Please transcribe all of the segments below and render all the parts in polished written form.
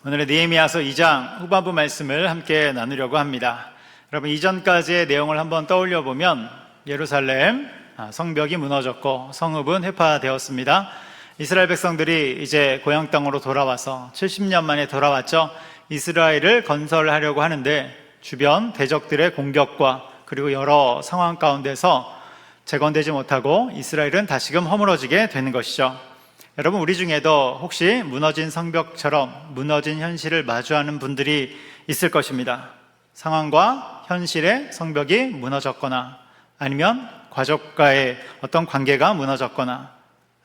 오늘의 느헤미야서 2장 후반부 말씀을 함께 나누려고 합니다. 여러분, 이전까지의 내용을 한번 떠올려 보면 예루살렘 성벽이 무너졌고 성읍은 회파되었습니다. 이스라엘 백성들이 이제 고향 땅으로 돌아와서 70년 만에 돌아왔죠. 이스라엘을 건설하려고 하는데 주변 대적들의 공격과 그리고 여러 상황 가운데서 재건되지 못하고 이스라엘은 다시금 허물어지게 되는 것이죠. 여러분, 우리 중에도 혹시 무너진 성벽처럼 무너진 현실을 마주하는 분들이 있을 것입니다. 상황과 현실의 성벽이 무너졌거나, 아니면 가족과의 어떤 관계가 무너졌거나,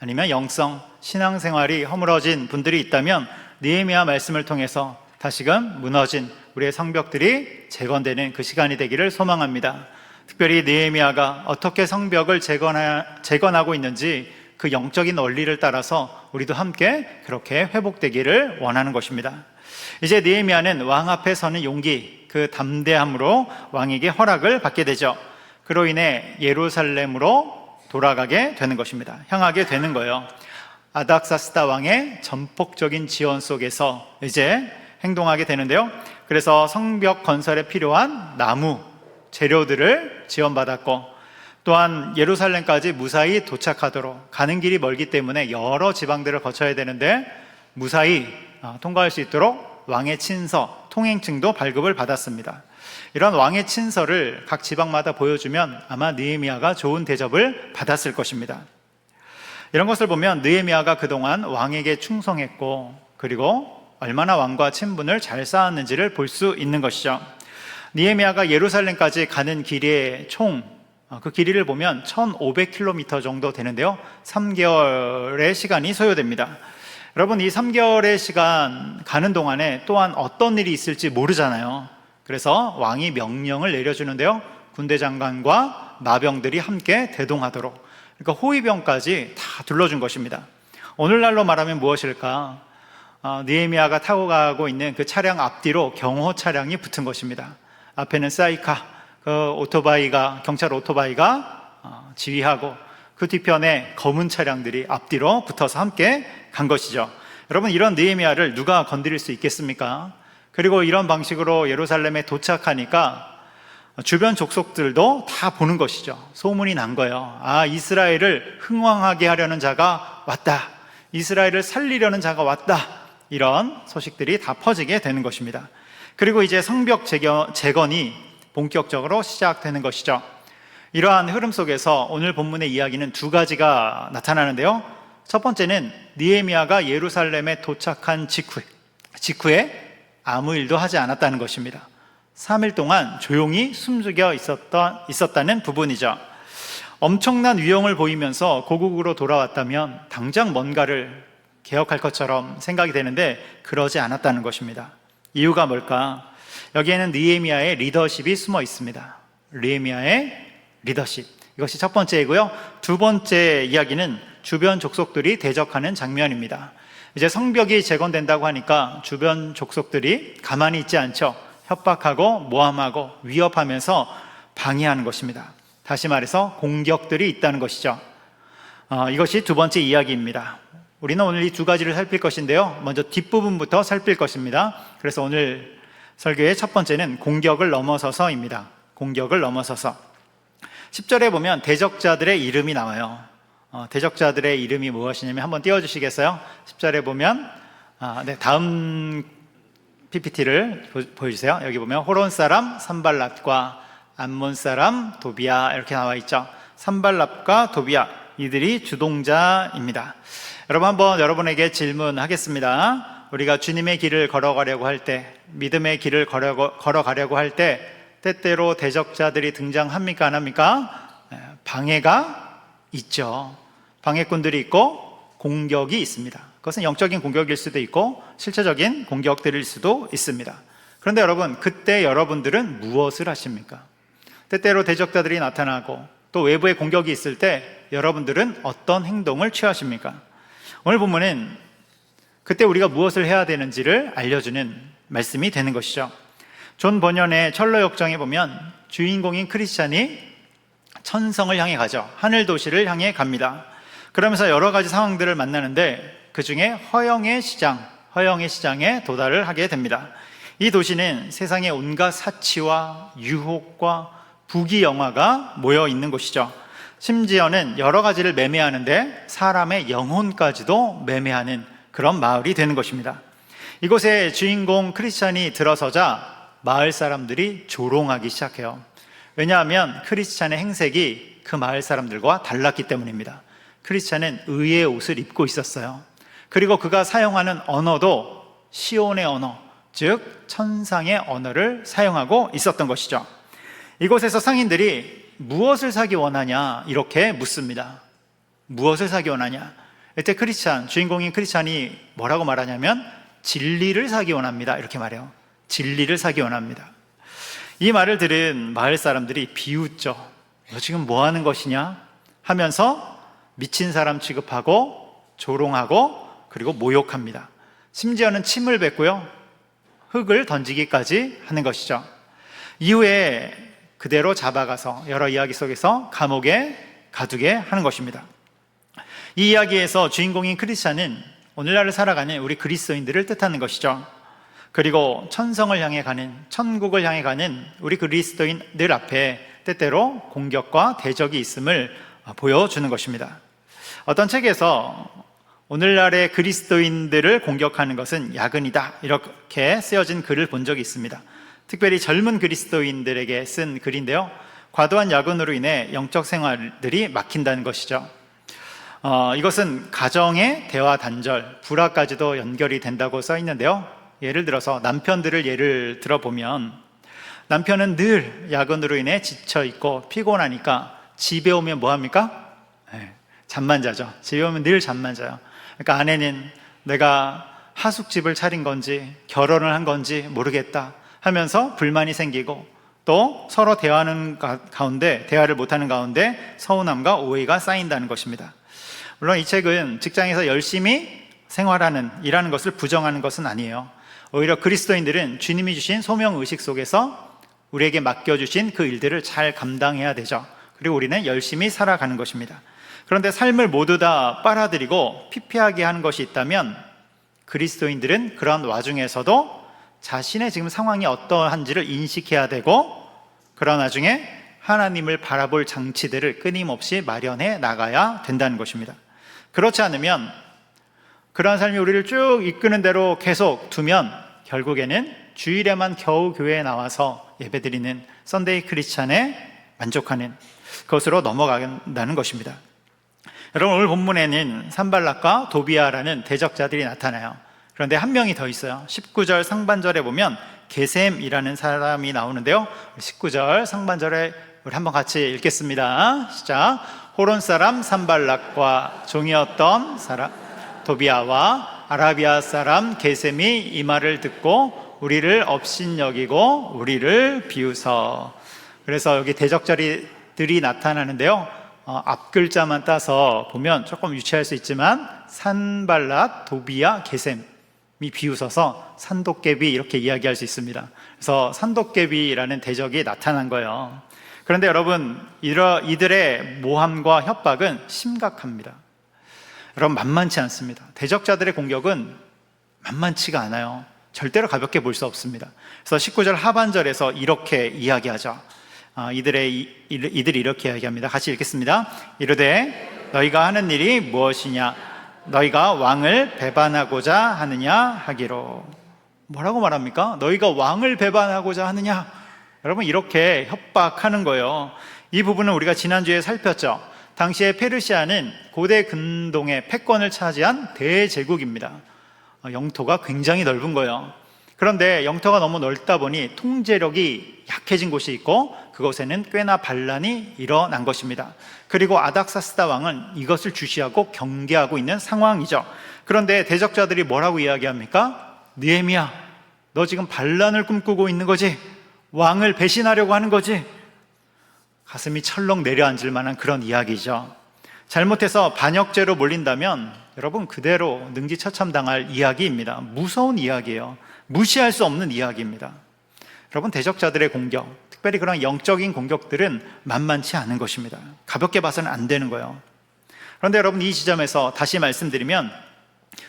아니면 영성, 신앙생활이 허물어진 분들이 있다면 느헤미야 말씀을 통해서 다시금 무너진 우리의 성벽들이 재건되는 그 시간이 되기를 소망합니다. 특별히 느헤미야가 어떻게 성벽을 재건하고 있는지 그 영적인 원리를 따라서 우리도 함께 그렇게 회복되기를 원하는 것입니다. 이제 느헤미야는 왕 앞에 서는 용기, 그 담대함으로 왕에게 허락을 받게 되죠. 그로 인해 예루살렘으로 돌아가게 되는 것입니다. 향하게 되는 거예요. 아닥사스다 왕의 전폭적인 지원 속에서 이제 행동하게 되는데요. 그래서 성벽 건설에 필요한 나무, 재료들을 지원받았고, 또한 예루살렘까지 무사히 도착하도록, 가는 길이 멀기 때문에 여러 지방들을 거쳐야 되는데 무사히 통과할 수 있도록 왕의 친서, 통행증도 발급을 받았습니다. 이런 왕의 친서를 각 지방마다 보여주면 아마 느헤미야가 좋은 대접을 받았을 것입니다. 이런 것을 보면 느헤미야가 그동안 왕에게 충성했고, 그리고 얼마나 왕과 친분을 잘 쌓았는지를 볼 수 있는 것이죠. 느헤미야가 예루살렘까지 가는 길의 그 길이를 보면 1500km 정도 되는데요, 3개월의 시간이 소요됩니다. 여러분, 이 3개월의 시간 가는 동안에 또한 어떤 일이 있을지 모르잖아요. 그래서 왕이 명령을 내려주는데요, 군대 장관과 마병들이 함께 대동하도록, 그러니까 호위병까지 다 둘러준 것입니다. 오늘날로 말하면 무엇일까? 느헤미야가 타고 가고 있는 그 차량 앞뒤로 경호 차량이 붙은 것입니다. 앞에는 사이카, 경찰 오토바이가 지휘하고, 그 뒤편에 검은 차량들이 앞뒤로 붙어서 함께 간 것이죠. 여러분, 이런 느헤미야를 누가 건드릴 수 있겠습니까? 그리고 이런 방식으로 예루살렘에 도착하니까 주변 족속들도 다 보는 것이죠. 소문이 난 거예요. 이스라엘을 흥왕하게 하려는 자가 왔다, 이스라엘을 살리려는 자가 왔다, 이런 소식들이 다 퍼지게 되는 것입니다. 그리고 이제 성벽 재건이 본격적으로 시작되는 것이죠. 이러한 흐름 속에서 오늘 본문의 이야기는 두 가지가 나타나는데요. 첫 번째는 느헤미야가 예루살렘에 도착한 직후에 아무 일도 하지 않았다는 것입니다. 3일 동안 조용히 숨죽여 있었다는 부분이죠. 엄청난 위용을 보이면서 고국으로 돌아왔다면 당장 뭔가를 개혁할 것처럼 생각이 되는데 그러지 않았다는 것입니다. 이유가 뭘까? 여기에는 느헤미야의 리더십이 숨어 있습니다. 느헤미야의 리더십, 이것이 첫 번째이고요. 두 번째 이야기는 주변 족속들이 대적하는 장면입니다. 이제 성벽이 재건된다고 하니까 주변 족속들이 가만히 있지 않죠. 협박하고 모함하고 위협하면서 방해하는 것입니다. 다시 말해서 공격들이 있다는 것이죠. 이것이 두 번째 이야기입니다. 우리는 오늘 이 두 가지를 살필 것인데요, 먼저 뒷부분부터 살필 것입니다. 그래서 오늘 설교의 첫 번째는 공격을 넘어서서입니다. 공격을 넘어서서. 10절에 보면 대적자들의 이름이 나와요. 대적자들의 이름이 무엇이냐면 한번 띄워주시겠어요? 10절에 보면 다음 PPT를 보여주세요. 여기 보면 호론 사람 산발랏과 암몬 사람 도비야, 이렇게 나와 있죠. 산발랏과 도비야, 이들이 주동자입니다. 여러분, 한번 여러분에게 질문하겠습니다. 우리가 주님의 길을 걸어가려고 할 때, 믿음의 길을 걸어가려고 할 때 때때로 대적자들이 등장합니까, 안 합니까? 방해가 있죠. 방해꾼들이 있고 공격이 있습니다. 그것은 영적인 공격일 수도 있고 실체적인 공격들일 수도 있습니다. 그런데 여러분, 그때 여러분들은 무엇을 하십니까? 때때로 대적자들이 나타나고 또 외부의 공격이 있을 때 여러분들은 어떤 행동을 취하십니까? 오늘 본문은 그때 우리가 무엇을 해야 되는지를 알려주는 말씀이 되는 것이죠. 존 버년의 철로 역정에 보면 주인공인 크리스찬이 천성을 향해 가죠. 하늘 도시를 향해 갑니다. 그러면서 여러 가지 상황들을 만나는데 그 중에 허영의 시장, 허영의 시장에 도달을 하게 됩니다. 이 도시는 세상의 온갖 사치와 유혹과 부귀영화가 모여 있는 곳이죠. 심지어는 여러 가지를 매매하는데 사람의 영혼까지도 매매하는 그런 마을이 되는 것입니다. 이곳에 주인공 크리스찬이 들어서자 마을 사람들이 조롱하기 시작해요. 왜냐하면 크리스찬의 행색이 그 마을 사람들과 달랐기 때문입니다. 크리스찬은 의의 옷을 입고 있었어요. 그리고 그가 사용하는 언어도 시온의 언어, 즉 천상의 언어를 사용하고 있었던 것이죠. 이곳에서 상인들이 무엇을 사기 원하냐 이렇게 묻습니다. 무엇을 사기 원하냐? 이때 크리스찬, 주인공인 크리스찬이 뭐라고 말하냐면 진리를 사기 원합니다 이렇게 말해요. 진리를 사기 원합니다. 이 말을 들은 마을 사람들이 비웃죠. 너 지금 뭐 하는 것이냐? 하면서 미친 사람 취급하고 조롱하고 그리고 모욕합니다. 심지어는 침을 뱉고요, 흙을 던지기까지 하는 것이죠. 이후에 그대로 잡아가서 여러 이야기 속에서 감옥에 가두게 하는 것입니다. 이 이야기에서 주인공인 크리스찬은 오늘날을 살아가는 우리 그리스도인들을 뜻하는 것이죠. 그리고 천성을 향해 가는, 천국을 향해 가는 우리 그리스도인들 앞에 때때로 공격과 대적이 있음을 보여주는 것입니다. 어떤 책에서 오늘날의 그리스도인들을 공격하는 것은 야근이다 이렇게 쓰여진 글을 본 적이 있습니다. 특별히 젊은 그리스도인들에게 쓴 글인데요, 과도한 야근으로 인해 영적 생활들이 막힌다는 것이죠. 이것은 가정의 대화 단절, 불화까지도 연결이 된다고 써 있는데요, 예를 들어서 남편들을 예를 들어보면 남편은 늘 야근으로 인해 지쳐있고 피곤하니까 집에 오면 뭐 합니까? 잠만 자죠. 집에 오면 늘 잠만 자요. 그러니까 아내는 내가 하숙집을 차린 건지 결혼을 한 건지 모르겠다 하면서 불만이 생기고, 또 서로 대화하는 가운데, 대화를 못하는 가운데 서운함과 오해가 쌓인다는 것입니다. 물론 이 책은 직장에서 열심히 생활하는, 일하는 것을 부정하는 것은 아니에요. 오히려 그리스도인들은 주님이 주신 소명의식 속에서 우리에게 맡겨주신 그 일들을 잘 감당해야 되죠. 그리고 우리는 열심히 살아가는 것입니다. 그런데 삶을 모두 다 빨아들이고 피폐하게 하는 것이 있다면 그리스도인들은 그런 와중에서도 자신의 지금 상황이 어떠한지를 인식해야 되고, 그런 와중에 하나님을 바라볼 장치들을 끊임없이 마련해 나가야 된다는 것입니다. 그렇지 않으면, 그러한 삶이 우리를 쭉 이끄는 대로 계속 두면 결국에는 주일에만 겨우 교회에 나와서 예배드리는 썬데이 크리스찬에 만족하는 것으로 넘어간다는 것입니다. 여러분, 오늘 본문에는 산발락과 도비아라는 대적자들이 나타나요. 그런데 한 명이 더 있어요. 19절 상반절에 보면 게셈이라는 사람이 나오는데요, 19절 상반절에 우리 한번 같이 읽겠습니다. 시작. 호론 사람 산발락과 종이었던 사람 도비아와 아라비아 사람 게셈이 이 말을 듣고 우리를 업신여기고 우리를 비웃어. 그래서 여기 대적자들이 나타나는데요, 앞 글자만 따서 보면 조금 유치할 수 있지만 산발락, 도비아, 게셈이 비웃어서 산도깨비 이렇게 이야기할 수 있습니다. 그래서 산도깨비라는 대적이 나타난 거예요. 그런데 여러분, 이들의 모함과 협박은 심각합니다. 여러분, 만만치 않습니다. 대적자들의 공격은 만만치가 않아요. 절대로 가볍게 볼 수 없습니다. 그래서 19절 하반절에서 이렇게 이야기하죠. 이들이 이렇게 이야기합니다. 같이 읽겠습니다. 이르되 너희가 하는 일이 무엇이냐? 너희가 왕을 배반하고자 하느냐 하기로. 뭐라고 말합니까? 너희가 왕을 배반하고자 하느냐? 여러분, 이렇게 협박하는 거예요. 이 부분은 우리가 지난주에 살폈죠. 당시에 페르시아는 고대 근동의 패권을 차지한 대제국입니다. 영토가 굉장히 넓은 거예요. 그런데 영토가 너무 넓다 보니 통제력이 약해진 곳이 있고, 그곳에는 꽤나 반란이 일어난 것입니다. 그리고 아닥사스다 왕은 이것을 주시하고 경계하고 있는 상황이죠. 그런데 대적자들이 뭐라고 이야기합니까? 느헤미야, 너 지금 반란을 꿈꾸고 있는 거지? 왕을 배신하려고 하는 거지? 가슴이 철렁 내려앉을 만한 그런 이야기죠. 잘못해서 반역죄로 몰린다면 여러분, 그대로 능지처참당할 이야기입니다. 무서운 이야기예요. 무시할 수 없는 이야기입니다. 여러분, 대적자들의 공격, 특별히 그런 영적인 공격들은 만만치 않은 것입니다. 가볍게 봐서는 안 되는 거예요. 그런데 여러분, 이 지점에서 다시 말씀드리면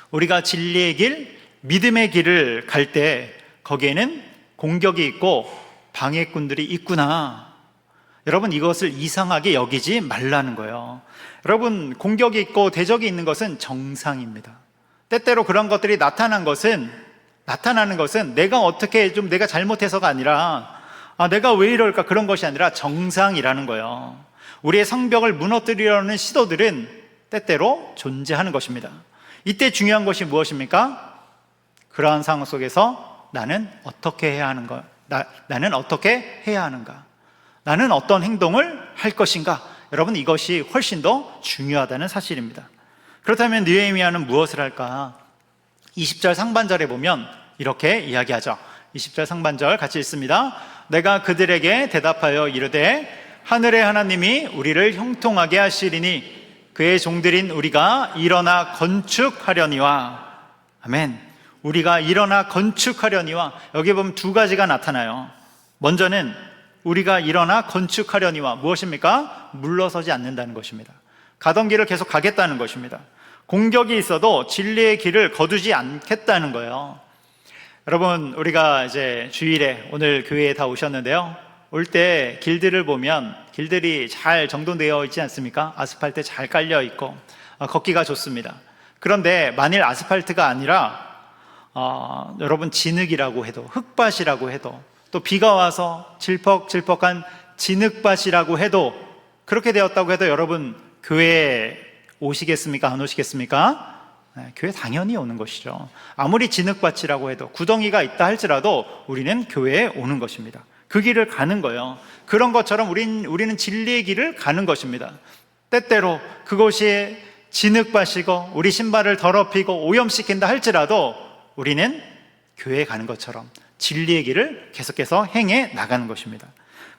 우리가 진리의 길, 믿음의 길을 갈 때 거기에는 공격이 있고 방해꾼들이 있구나. 여러분, 이것을 이상하게 여기지 말라는 거예요. 여러분, 공격이 있고 대적이 있는 것은 정상입니다. 때때로 그런 것들이 나타나는 것은 내가 어떻게 좀 내가 잘못해서가 아니라 내가 왜 이럴까, 그런 것이 아니라 정상이라는 거예요. 우리의 성벽을 무너뜨리려는 시도들은 때때로 존재하는 것입니다. 이때 중요한 것이 무엇입니까? 그러한 상황 속에서 나는 어떻게 해야 하는가? 나는 어떻게 해야 하는가? 나는 어떤 행동을 할 것인가? 여러분, 이것이 훨씬 더 중요하다는 사실입니다. 그렇다면 느헤미야는 무엇을 할까? 20절 상반절에 보면 이렇게 이야기하죠. 20절 상반절 같이 읽습니다. 내가 그들에게 대답하여 이르되 하늘의 하나님이 우리를 형통하게 하시리니 그의 종들인 우리가 일어나 건축하려니와. 아멘. 우리가 일어나 건축하려니와. 여기 보면 두 가지가 나타나요. 먼저는 우리가 일어나 건축하려니와 무엇입니까? 물러서지 않는다는 것입니다. 가던 길을 계속 가겠다는 것입니다. 공격이 있어도 진리의 길을 거두지 않겠다는 거예요. 여러분, 우리가 이제 주일에 오늘 교회에 다 오셨는데요. 올 때 길들을 보면 길들이 잘 정돈되어 있지 않습니까? 아스팔트 잘 깔려 있고 걷기가 좋습니다. 그런데 만일 아스팔트가 아니라 여러분, 진흙이라고 해도, 흙밭이라고 해도, 또 비가 와서 질퍽질퍽한 진흙밭이라고 해도, 그렇게 되었다고 해도 여러분, 교회에 오시겠습니까? 안 오시겠습니까? 네, 교회 당연히 오는 것이죠. 아무리 진흙밭이라고 해도, 구덩이가 있다 할지라도 우리는 교회에 오는 것입니다. 그 길을 가는 거예요. 그런 것처럼 우리는 진리의 길을 가는 것입니다. 때때로 그것이 진흙밭이고 우리 신발을 더럽히고 오염시킨다 할지라도 우리는 교회에 가는 것처럼 진리의 길을 계속해서 행해 나가는 것입니다.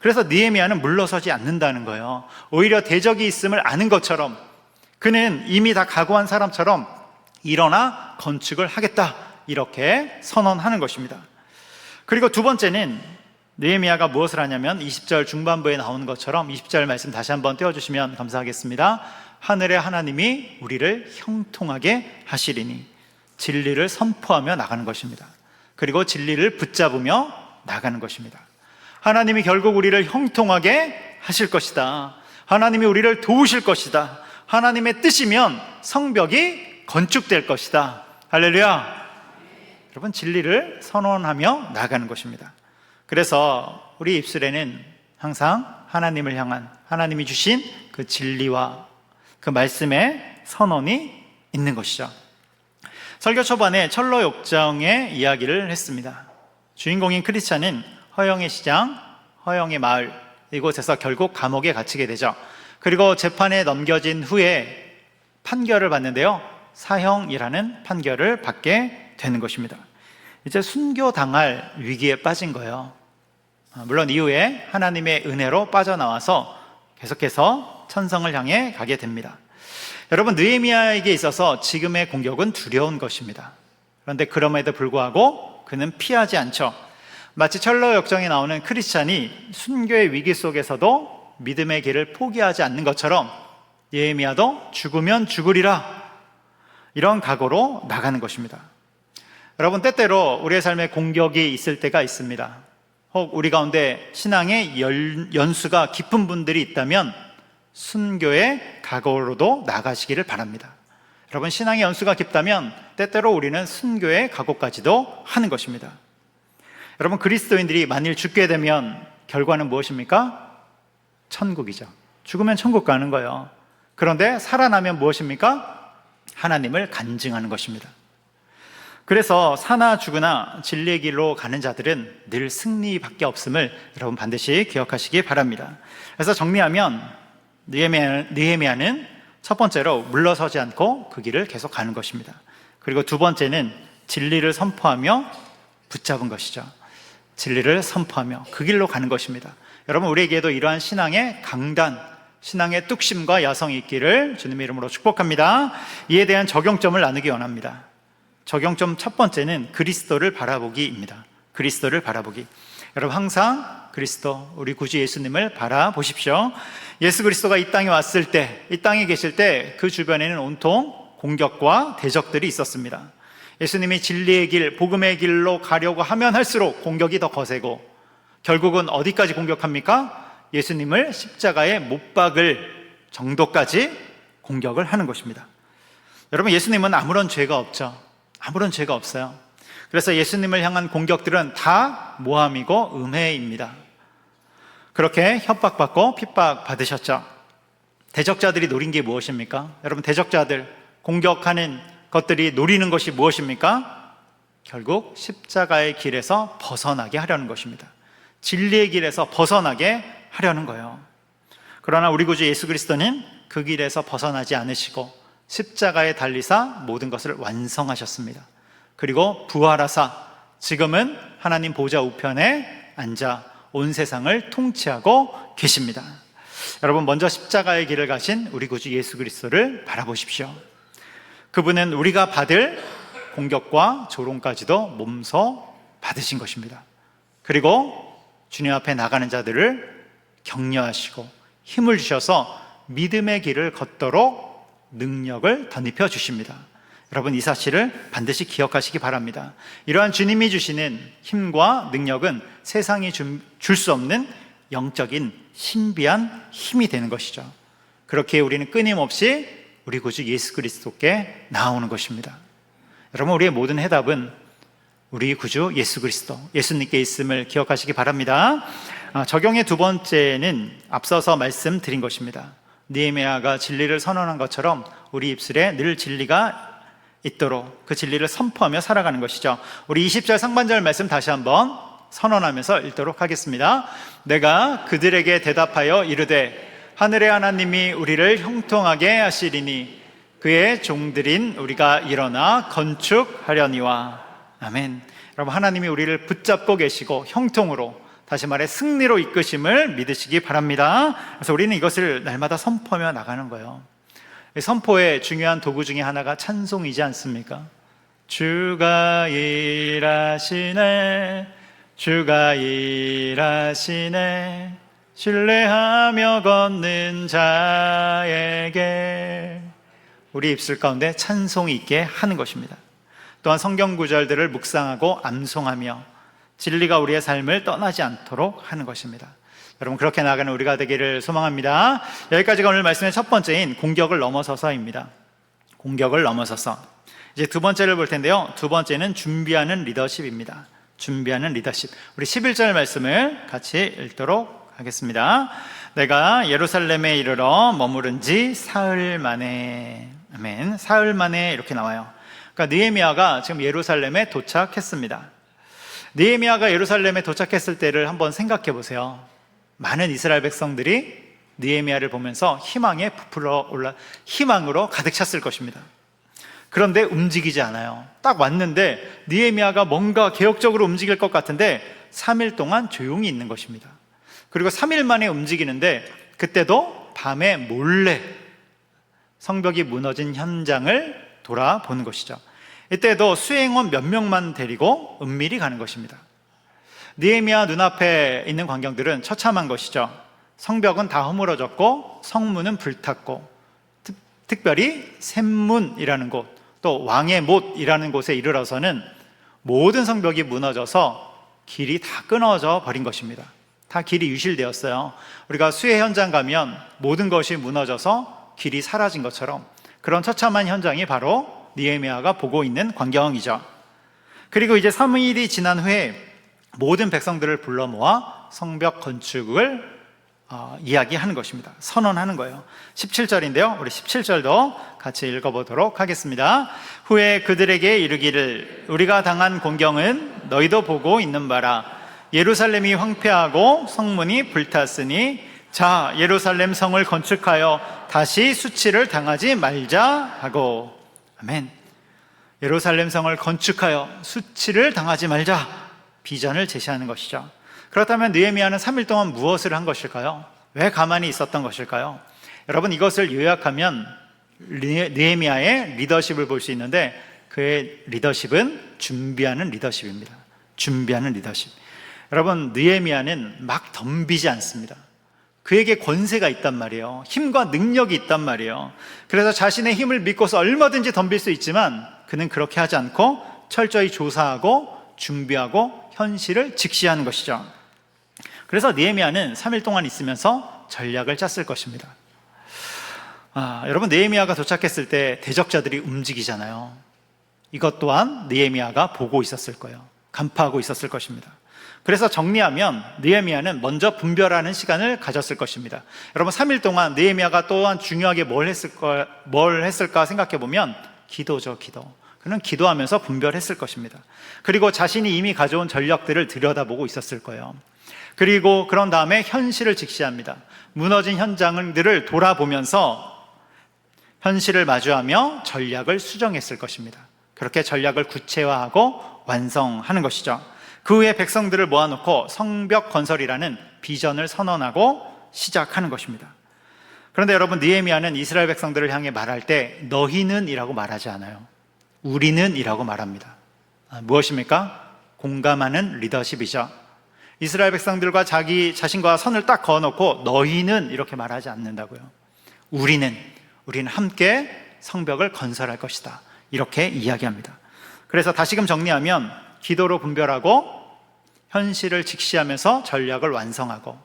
그래서 느헤미야는 물러서지 않는다는 거예요. 오히려 대적이 있음을 아는 것처럼 그는 이미 다 각오한 사람처럼 일어나 건축을 하겠다, 이렇게 선언하는 것입니다. 그리고 두 번째는 느헤미야가 무엇을 하냐면 20절 중반부에 나오는 것처럼 20절 말씀 다시 한번 떼어주시면 감사하겠습니다. 하늘의 하나님이 우리를 형통하게 하시리니. 진리를 선포하며 나가는 것입니다. 그리고 진리를 붙잡으며 나가는 것입니다. 하나님이 결국 우리를 형통하게 하실 것이다. 하나님이 우리를 도우실 것이다. 하나님의 뜻이면 성벽이 건축될 것이다. 할렐루야. 여러분, 진리를 선언하며 나가는 것입니다. 그래서 우리 입술에는 항상 하나님을 향한, 하나님이 주신 그 진리와 그 말씀의 선언이 있는 것이죠. 설교 초반에 철로 욕정의 이야기를 했습니다. 주인공인 크리스찬은 허영의 시장, 허영의 마을, 이곳에서 결국 감옥에 갇히게 되죠. 그리고 재판에 넘겨진 후에 판결을 받는데요, 사형이라는 판결을 받게 되는 것입니다. 이제 순교당할 위기에 빠진 거예요. 물론 이후에 하나님의 은혜로 빠져나와서 계속해서 천성을 향해 가게 됩니다. 여러분, 느헤미야에게 있어서 지금의 공격은 두려운 것입니다. 그런데 그럼에도 불구하고 그는 피하지 않죠. 마치 철로 역정에 나오는 크리스찬이 순교의 위기 속에서도 믿음의 길을 포기하지 않는 것처럼 느헤미야도 죽으면 죽으리라, 이런 각오로 나가는 것입니다. 여러분, 때때로 우리의 삶에 공격이 있을 때가 있습니다. 혹 우리 가운데 신앙의 연수가 깊은 분들이 있다면 순교의 각오로도 나가시기를 바랍니다. 여러분, 신앙의 연수가 깊다면 때때로 우리는 순교의 각오까지도 하는 것입니다. 여러분, 그리스도인들이 만일 죽게 되면 결과는 무엇입니까? 천국이죠. 죽으면 천국 가는 거예요. 그런데 살아나면 무엇입니까? 하나님을 간증하는 것입니다. 그래서 사나 죽으나 진리의 길로 가는 자들은 늘 승리밖에 없음을 여러분 반드시 기억하시기 바랍니다. 그래서 정리하면 느헤미야는 첫 번째로 물러서지 않고 그 길을 계속 가는 것입니다. 그리고 두 번째는 진리를 선포하며 붙잡은 것이죠. 진리를 선포하며 그 길로 가는 것입니다. 여러분, 우리에게도 이러한 신앙의 강단, 신앙의 뚝심과 야성이 있기를 주님의 이름으로 축복합니다. 이에 대한 적용점을 나누기 원합니다. 적용점 첫 번째는 그리스도를 바라보기입니다. 그리스도를 바라보기. 여러분, 항상 그리스도, 우리 구주 예수님을 바라보십시오. 예수 그리스도가 이 땅에 왔을 때, 이 땅에 계실 때 그 주변에는 온통 공격과 대적들이 있었습니다. 예수님이 진리의 길, 복음의 길로 가려고 하면 할수록 공격이 더 거세고 결국은 어디까지 공격합니까? 예수님을 십자가에 못 박을 정도까지 공격을 하는 것입니다. 여러분, 예수님은 아무런 죄가 없죠. 아무런 죄가 없어요. 그래서 예수님을 향한 공격들은 다 모함이고 음해입니다. 그렇게 협박받고 핍박받으셨죠. 대적자들이 노린 게 무엇입니까? 여러분, 대적자들 공격하는 것들이 노리는 것이 무엇입니까? 결국 십자가의 길에서 벗어나게 하려는 것입니다. 진리의 길에서 벗어나게 하려는 거예요. 그러나 우리 구주 예수 그리스도는 그 길에서 벗어나지 않으시고 십자가에 달리사 모든 것을 완성하셨습니다. 그리고 부활하사 지금은 하나님 보좌 우편에 앉아 온 세상을 통치하고 계십니다. 여러분, 먼저 십자가의 길을 가신 우리 구주 예수 그리스도를 바라보십시오. 그분은 우리가 받을 공격과 조롱까지도 몸소 받으신 것입니다. 그리고 주님 앞에 나가는 자들을 격려하시고 힘을 주셔서 믿음의 길을 걷도록 능력을 덧입혀 주십니다. 여러분, 이 사실을 반드시 기억하시기 바랍니다. 이러한 주님이 주시는 힘과 능력은 세상이 줄 수 없는 영적인 신비한 힘이 되는 것이죠. 그렇게 우리는 끊임없이 우리 구주 예수 그리스도께 나아오는 것입니다. 여러분, 우리의 모든 해답은 우리 구주 예수 그리스도, 예수님께 있음을 기억하시기 바랍니다. 적용의 두 번째는 앞서서 말씀드린 것입니다. 느헤미야가 진리를 선언한 것처럼 우리 입술에 늘 진리가 있도록 그 진리를 선포하며 살아가는 것이죠. 우리 20절 상반절 말씀 다시 한번 선언하면서 읽도록 하겠습니다. 내가 그들에게 대답하여 이르되 하늘의 하나님이 우리를 형통하게 하시리니 그의 종들인 우리가 일어나 건축하려니와. 아멘. 여러분, 하나님이 우리를 붙잡고 계시고 형통으로, 다시 말해 승리로 이끄심을 믿으시기 바랍니다. 그래서 우리는 이것을 날마다 선포하며 나가는 거예요. 선포의 중요한 도구 중에 하나가 찬송이지 않습니까? 주가 일하시네, 주가 일하시네, 신뢰하며 걷는 자에게. 우리 입술 가운데 찬송이 있게 하는 것입니다. 또한 성경 구절들을 묵상하고 암송하며 진리가 우리의 삶을 떠나지 않도록 하는 것입니다. 여러분, 그렇게 나가는 우리가 되기를 소망합니다. 여기까지가 오늘 말씀의 첫 번째인 공격을 넘어서서입니다. 공격을 넘어서서 이제 두 번째를 볼 텐데요. 두 번째는 준비하는 리더십입니다. 준비하는 리더십. 우리 11절 말씀을 같이 읽도록 하겠습니다. 내가 예루살렘에 이르러 머무른 지 사흘 만에. 아멘. 사흘 만에 이렇게 나와요. 그러니까 느헤미야가 지금 예루살렘에 도착했습니다. 느헤미야가 예루살렘에 도착했을 때를 한번 생각해 보세요. 많은 이스라엘 백성들이 느헤미야를 보면서 희망에 부풀어 올라 희망으로 가득 찼을 것입니다. 그런데 움직이지 않아요. 딱 왔는데 느헤미야가 뭔가 개혁적으로 움직일 것 같은데 3일 동안 조용히 있는 것입니다. 그리고 3일 만에 움직이는데 그때도 밤에 몰래 성벽이 무너진 현장을 돌아보는 것이죠. 이때도 수행원 몇 명만 데리고 은밀히 가는 것입니다. 느헤미야 눈앞에 있는 광경들은 처참한 것이죠. 성벽은 다 허물어졌고 성문은 불탔고 특별히 샘문이라는 곳, 또 왕의 못이라는 곳에 이르러서는 모든 성벽이 무너져서 길이 다 끊어져 버린 것입니다. 다 길이 유실되었어요. 우리가 수해 현장 가면 모든 것이 무너져서 길이 사라진 것처럼 그런 처참한 현장이 바로 느헤미야가 보고 있는 광경이죠. 그리고 이제 3일이 지난 후에 모든 백성들을 불러 모아 성벽 건축을 이야기하는 것입니다. 선언하는 거예요. 17절인데요. 우리 17절도 같이 읽어보도록 하겠습니다. 후에 그들에게 이르기를 우리가 당한 공경은 너희도 보고 있는 바라. 예루살렘이 황폐하고 성문이 불탔으니 자, 예루살렘 성을 건축하여 다시 수치를 당하지 말자 하고. 아멘. 예루살렘 성을 건축하여 수치를 당하지 말자, 비전을 제시하는 것이죠. 그렇다면 느헤미야는 3일 동안 무엇을 한 것일까요? 왜 가만히 있었던 것일까요? 여러분, 이것을 요약하면 느헤미야의 리더십을 볼 수 있는데 그의 리더십은 준비하는 리더십입니다. 준비하는 리더십. 여러분, 느헤미야는 막 덤비지 않습니다. 그에게 권세가 있단 말이에요. 힘과 능력이 있단 말이에요. 그래서 자신의 힘을 믿고서 얼마든지 덤빌 수 있지만 그는 그렇게 하지 않고 철저히 조사하고 준비하고 현실을 직시하는 것이죠. 그래서 느헤미야는 3일 동안 있으면서 전략을 짰을 것입니다. 여러분, 느헤미야가 도착했을 때 대적자들이 움직이잖아요. 이것 또한 느헤미야가 보고 있었을 거예요. 간파하고 있었을 것입니다. 그래서 정리하면 느헤미야는 먼저 분별하는 시간을 가졌을 것입니다. 여러분, 3일 동안 느헤미야가 또한 중요하게 뭘 했을까 생각해 보면 기도죠, 기도. 그는 기도하면서 분별했을 것입니다. 그리고 자신이 이미 가져온 전략들을 들여다보고 있었을 거예요. 그리고 그런 다음에 현실을 직시합니다. 무너진 현장들을 돌아보면서 현실을 마주하며 전략을 수정했을 것입니다. 그렇게 전략을 구체화하고 완성하는 것이죠. 그 후에 백성들을 모아놓고 성벽 건설이라는 비전을 선언하고 시작하는 것입니다. 그런데 여러분, 느헤미야는 이스라엘 백성들을 향해 말할 때 너희는 이라고 말하지 않아요. 우리는 이라고 말합니다. 무엇입니까? 공감하는 리더십이죠. 이스라엘 백성들과 자신과 선을 딱 그어놓고 너희는 이렇게 말하지 않는다고요. 우리는 함께 성벽을 건설할 것이다, 이렇게 이야기합니다. 그래서 다시금 정리하면 기도로 분별하고 현실을 직시하면서 전략을 완성하고,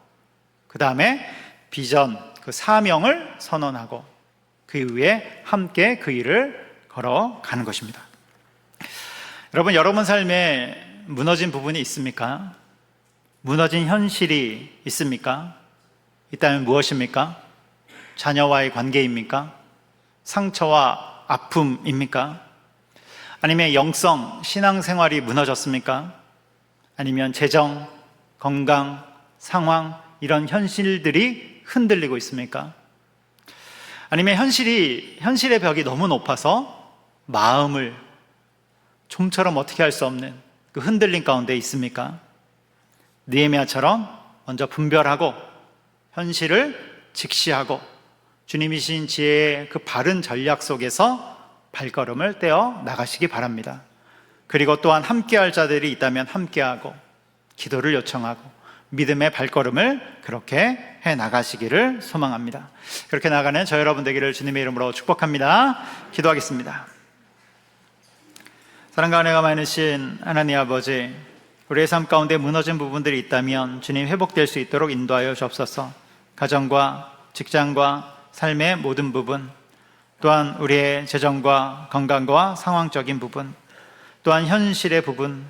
그 다음에 비전, 그 사명을 선언하고, 그 이후에 함께 그 일을 걸어가는 것입니다. 여러분 삶에 무너진 부분이 있습니까? 무너진 현실이 있습니까? 있다면 무엇입니까? 자녀와의 관계입니까? 상처와 아픔입니까? 아니면 영성, 신앙생활이 무너졌습니까? 아니면 재정, 건강, 상황, 이런 현실들이 흔들리고 있습니까? 아니면 현실의 벽이 너무 높아서 마음을 좀처럼 어떻게 할 수 없는 그 흔들림 가운데 있습니까? 느헤미야처럼 먼저 분별하고 현실을 직시하고 주님이신 지혜의 그 바른 전략 속에서 발걸음을 떼어 나가시기 바랍니다. 그리고 또한 함께할 자들이 있다면 함께하고 기도를 요청하고 믿음의 발걸음을 그렇게 해 나가시기를 소망합니다. 그렇게 나가는 저 여러분 되기를 주님의 이름으로 축복합니다. 기도하겠습니다. 사랑과 은혜가 많으신 하나님 아버지, 우리의 삶 가운데 무너진 부분들이 있다면 주님 회복될 수 있도록 인도하여 주옵소서. 가정과 직장과 삶의 모든 부분, 또한 우리의 재정과 건강과 상황적인 부분, 또한 현실의 부분,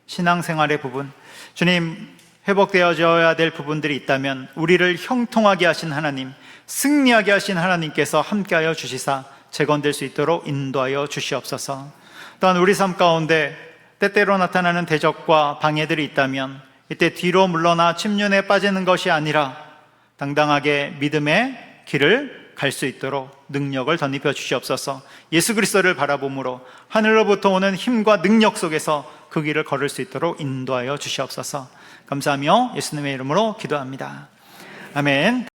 신앙생활의 부분, 주님 회복되어져야 될 부분들이 있다면 우리를 형통하게 하신 하나님, 승리하게 하신 하나님께서 함께하여 주시사 재건될 수 있도록 인도하여 주시옵소서. 또한 우리 삶 가운데 때때로 나타나는 대적과 방해들이 있다면 이때 뒤로 물러나 침륜에 빠지는 것이 아니라 당당하게 믿음의 길을 갈 수 있도록 능력을 덧입혀 주시옵소서. 예수 그리스도를 바라봄으로 하늘로부터 오는 힘과 능력 속에서 그 길을 걸을 수 있도록 인도하여 주시옵소서. 감사하며 예수님의 이름으로 기도합니다. 아멘.